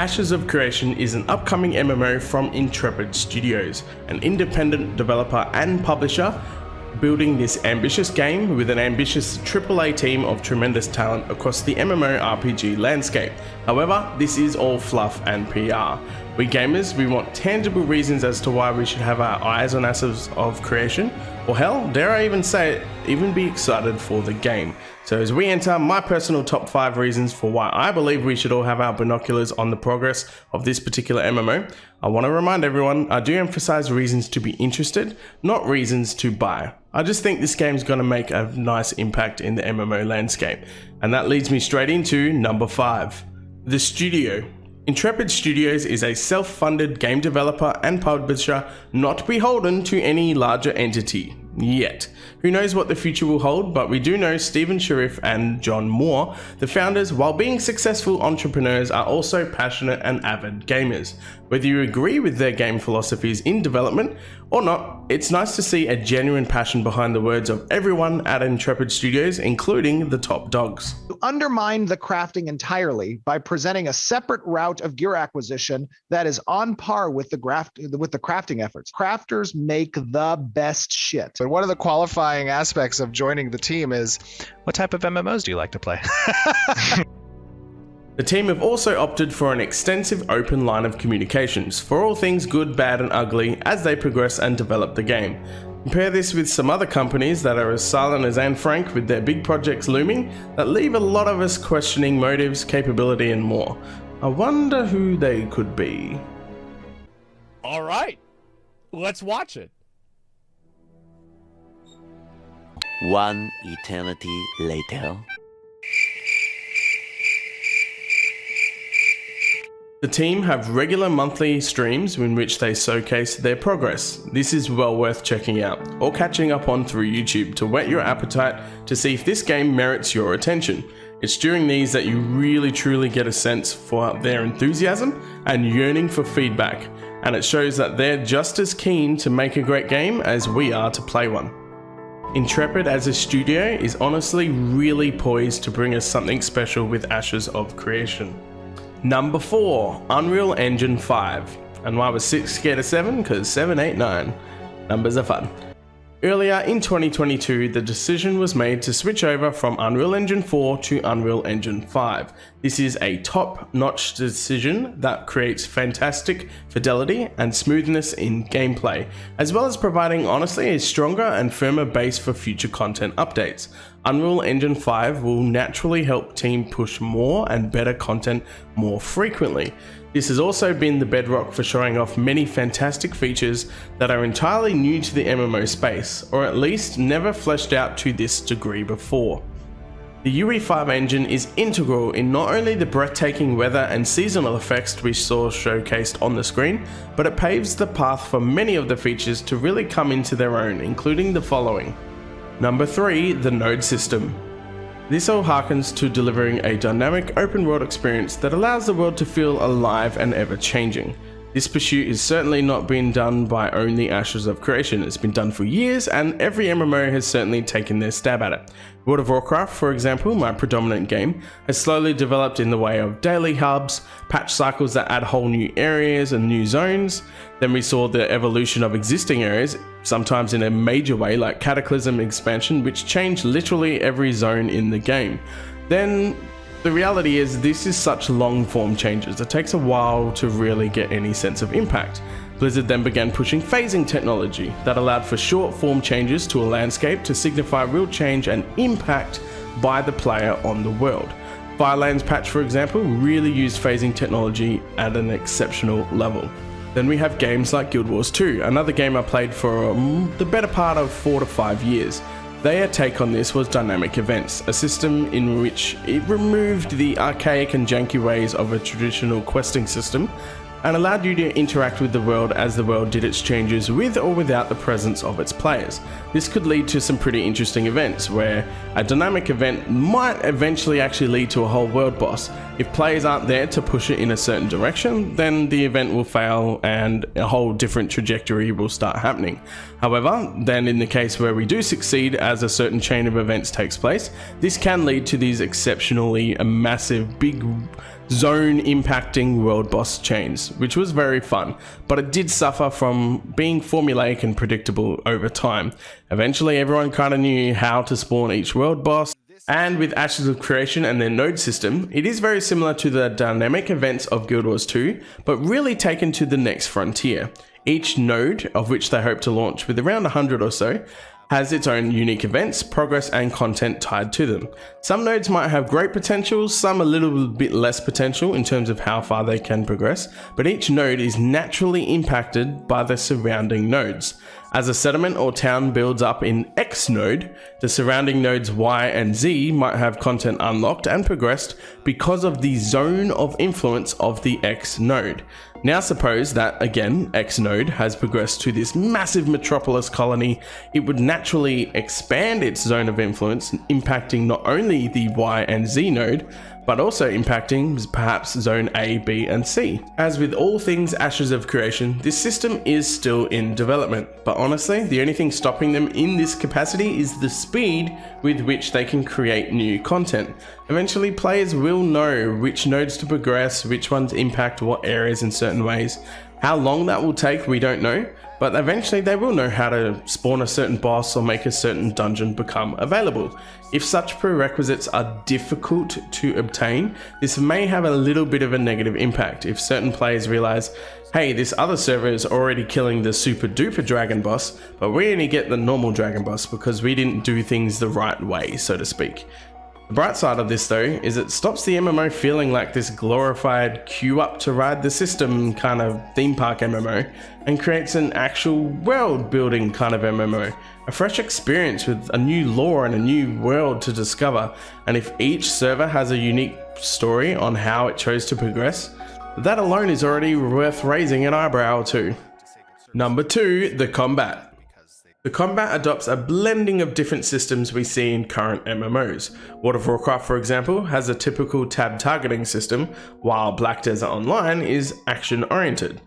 Ashes of Creation is an upcoming MMO from Intrepid Studios, an independent developer and publisher building this ambitious game with an ambitious AAA team of tremendous talent across the MMORPG landscape. However, this is all fluff and PR. We gamers, we want tangible reasons as to why we should have our eyes on Ashes of Creation, or hell, dare I even say it, even be excited for the game. So as we enter my personal top 5 reasons for why I believe we should all have our binoculars on the progress of this particular MMO, I want to remind everyone, I do emphasize reasons to be interested, not reasons to buy. I just think this game's going to make a nice impact in the MMO landscape. And that leads me straight into number 5. The studio. Intrepid Studios is a self-funded game developer and publisher not beholden to any larger entity. Yet. Who knows what the future will hold, but we do know Stephen Sharif and John Moore, the founders, while being successful entrepreneurs, are also passionate and avid gamers. Whether you agree with their game philosophies in development or not, it's nice to see a genuine passion behind the words of everyone at Intrepid Studios, including the top dogs. To undermine the crafting entirely by presenting a separate route of gear acquisition that is on par with the crafting efforts. Crafters make the best shit. But one of the qualifying aspects of joining the team is, what type of MMOs do you like to play? The team have also opted for an extensive open line of communications for all things good, bad and ugly as they progress and develop the game. Compare this with some other companies that are as silent as Anne Frank with their big projects looming that leave a lot of us questioning motives, capability and more. I wonder who they could be. All right, let's watch it. One eternity later. The team have regular monthly streams in which they showcase their progress. This is well worth checking out, or catching up on through YouTube to whet your appetite to see if this game merits your attention. It's during these that you really truly get a sense for their enthusiasm and yearning for feedback, and it shows that they're just as keen to make a great game as we are to play one. Intrepid as a studio is honestly really poised to bring us something special with Ashes of Creation. Number 4, Unreal Engine 5. And why was 6 scared of 7? Because 7, 8, 9. Numbers are fun. Earlier in 2022, the decision was made to switch over from Unreal Engine 4 to Unreal Engine 5. This is a top-notch decision that creates fantastic fidelity and smoothness in gameplay, as well as providing honestly a stronger and firmer base for future content updates. Unreal Engine 5 will naturally help team push more and better content more frequently. This has also been the bedrock for showing off many fantastic features that are entirely new to the MMO space, or at least never fleshed out to this degree before. The youre 5 engine is integral in not only the breathtaking weather and seasonal effects we saw showcased on the screen, but it paves the path for many of the features to really come into their own, including the following. Number 3, the node system. This all harkens to delivering a dynamic open world experience that allows the world to feel alive and ever changing. This pursuit is certainly not being done by only Ashes of Creation. It's been done for years and every MMO has certainly taken their stab at it. World of Warcraft, for example, my predominant game, has slowly developed in the way of daily hubs, patch cycles that add whole new areas and new zones. Then we saw the evolution of existing areas, sometimes in a major way like Cataclysm expansion, which changed literally every zone in the game. Then the reality is this is such long form changes, it takes a while to really get any sense of impact. Blizzard then began pushing phasing technology that allowed for short form changes to a landscape to signify real change and impact by the player on the world. Firelands patch, for example, really used phasing technology at an exceptional level. Then we have games like Guild Wars 2, another game I played for the better part of 4 to 5 years. Their take on this was dynamic events, a system in which it removed the archaic and janky ways of a traditional questing system and allowed you to interact with the world as the world did its changes with or without the presence of its players. This could lead to some pretty interesting events where a dynamic event might eventually actually lead to a whole world boss. If players aren't there to push it in a certain direction, then the event will fail and a whole different trajectory will start happening. However, then in the case where we do succeed as a certain chain of events takes place, this can lead to these exceptionally massive, big zone impacting world boss chains, which was very fun, but it did suffer from being formulaic and predictable over time. Eventually everyone kind of knew how to spawn each world boss, and with Ashes of Creation and their node system, it is very similar to the dynamic events of Guild Wars 2, but really taken to the next frontier. Each node, of which they hope to launch with around 100 or so, has its own unique events, progress and content tied to them. Some nodes might have great potential, some a little bit less potential in terms of how far they can progress, but each node is naturally impacted by the surrounding nodes. As a settlement or town builds up in X node, the surrounding nodes Y and Z might have content unlocked and progressed because of the zone of influence of the X node. Now suppose that, again, X node has progressed to this massive metropolis colony, it would naturally expand its zone of influence, impacting not only the Y and Z node, but also impacting perhaps zone A, B and C. As with all things Ashes of Creation, this system is still in development, but honestly, the only thing stopping them in this capacity is the speed with which they can create new content. Eventually, players will know which nodes to progress, which ones impact what areas in certain ways. How long that will take, we don't know, but eventually they will know how to spawn a certain boss or make a certain dungeon become available. If such prerequisites are difficult to obtain, this may have a little bit of a negative impact if certain players realize, hey, this other server is already killing the super duper dragon boss, but we only get the normal dragon boss because we didn't do things the right way, so to speak. The bright side of this though is it stops the MMO feeling like this glorified queue up to ride the system kind of theme park MMO and creates an actual world building kind of MMO. A fresh experience with a new lore and a new world to discover, and if each server has a unique story on how it chose to progress, that alone is already worth raising an eyebrow or two. Number 2, the combat. The combat adopts a blending of different systems we see in current MMOs. World of Warcraft, for example, has a typical tab targeting system, while Black Desert Online is action-oriented.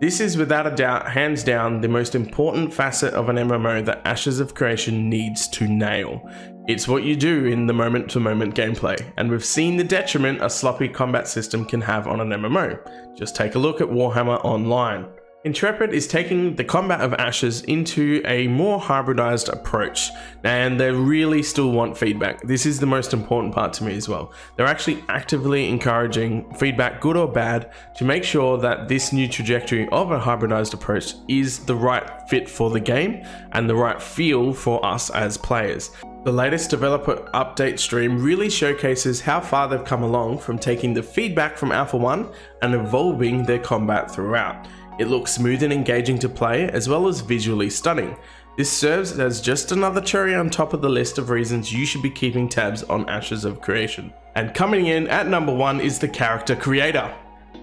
This is without a doubt, hands down, the most important facet of an MMO that Ashes of Creation needs to nail. It's what you do in the moment-to-moment gameplay, and we've seen the detriment a sloppy combat system can have on an MMO. Just take a look at Warhammer Online. Intrepid is taking the combat of Ashes into a more hybridized approach, and they really still want feedback. This is the most important part to me as well. They're actually actively encouraging feedback, good or bad, to make sure that this new trajectory of a hybridized approach is the right fit for the game and the right feel for us as players. The latest developer update stream really showcases how far they've come along from taking the feedback from Alpha 1 and evolving their combat throughout. It looks smooth and engaging to play, as well as visually stunning. This serves as just another cherry on top of the list of reasons you should be keeping tabs on Ashes of Creation. And coming in at number 1 is the character creator.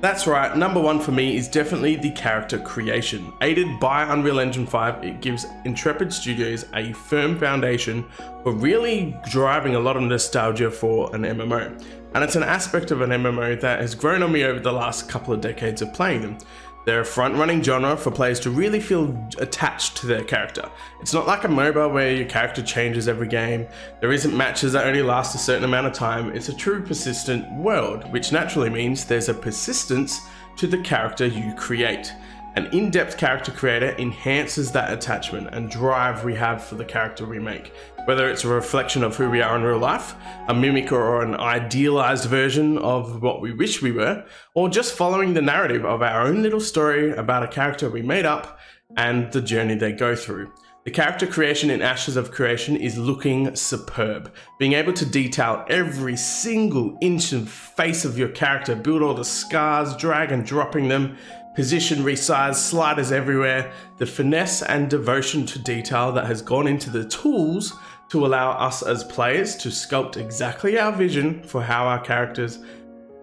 That's right, number 1 for me is definitely the character creation. Aided by Unreal Engine 5, it gives Intrepid Studios a firm foundation for really driving a lot of nostalgia for an MMO. And it's an aspect of an MMO that has grown on me over the last couple of decades of playing them. They're a front-running genre for players to really feel attached to their character. It's not like a MOBA where your character changes every game. There isn't matches that only last a certain amount of time. It's a true persistent world, which naturally means there's a persistence to the character you create. An in-depth character creator enhances that attachment and drive we have for the character we make. Whether it's a reflection of who we are in real life, a mimic or an idealized version of what we wish we were, or just following the narrative of our own little story about a character we made up and the journey they go through. The character creation in Ashes of Creation is looking superb. Being able to detail every single inch of face of your character, build all the scars, drag and dropping them, position, resize, sliders everywhere, the finesse and devotion to detail that has gone into the tools to allow us as players to sculpt exactly our vision for how our characters,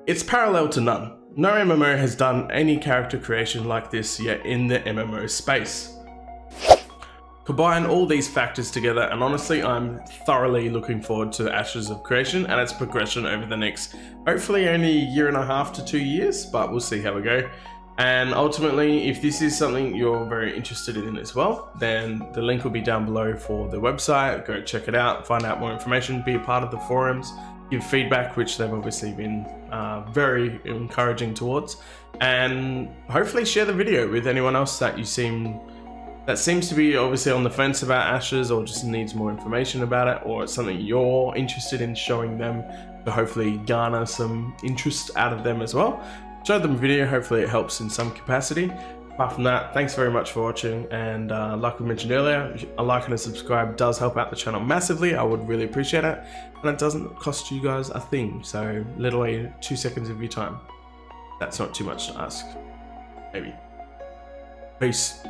it's parallel to none. No MMO has done any character creation like this yet in the MMO space. Combine all these factors together and honestly I'm thoroughly looking forward to Ashes of Creation and its progression over the next, hopefully only 1.5 to 2 years, but we'll see how we go. And ultimately, if this is something you're very interested in as well, then the link will be down below for the website. Go check it out, find out more information, be a part of the forums, give feedback, which they've obviously been very encouraging towards, and hopefully share the video with anyone else that seems to be obviously on the fence about Ashes, or just needs more information about it, or it's something you're interested in showing them to hopefully garner some interest out of them as well. Show them a video, hopefully it helps in some capacity. Apart from that, thanks very much for watching, and like we mentioned earlier, a like and a subscribe does help out the channel massively. I would really appreciate it, and it doesn't cost you guys a thing, so literally 2 seconds of your time. That's not too much to ask, maybe. Peace.